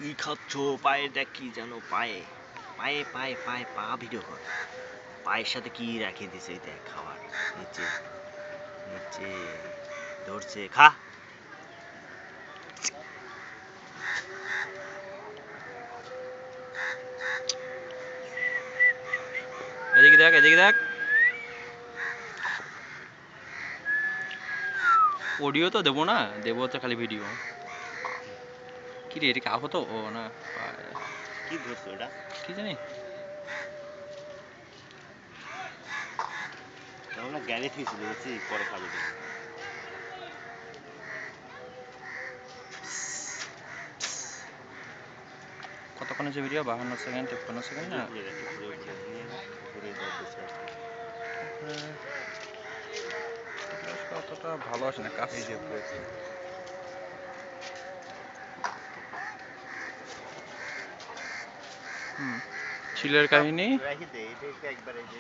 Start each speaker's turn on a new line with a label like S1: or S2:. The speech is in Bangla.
S1: কি খাচ্ছ? পায়ে দেখ কি যেন পায়ে পায়ে পায়ে পায়ে পা ভিডিও কর। পায়ের সাথে কি রেখে দিছে এই দেখ খাবার নিচে নিচে ধরছে খা।
S2: এদিকে দেখ এদিকে দেখ। অডিও তো দেবো না, দেবো তো খালি ভিডিও। কি রে, এটা কি আহত? ও না,
S1: কি ধরছো এটা?
S2: কি জানি।
S1: আমরা গ্যারে থুইছিল বুঝছি, পরে খাবে তুমি।
S2: কতক্ষণ আছে ভিডিও? 52 সেকেন্ড 53 সেকেন্ড না?
S1: উপরে দেখ, উপরে উপরে নিয়ে দেখ, উপরে ধরতেছে আর কি।
S2: অতটা ভালো আসে না কাজ।
S1: এই যে উপরে
S2: চিলের কাহিনী।
S1: রাখি দে, এটা একবার এই যে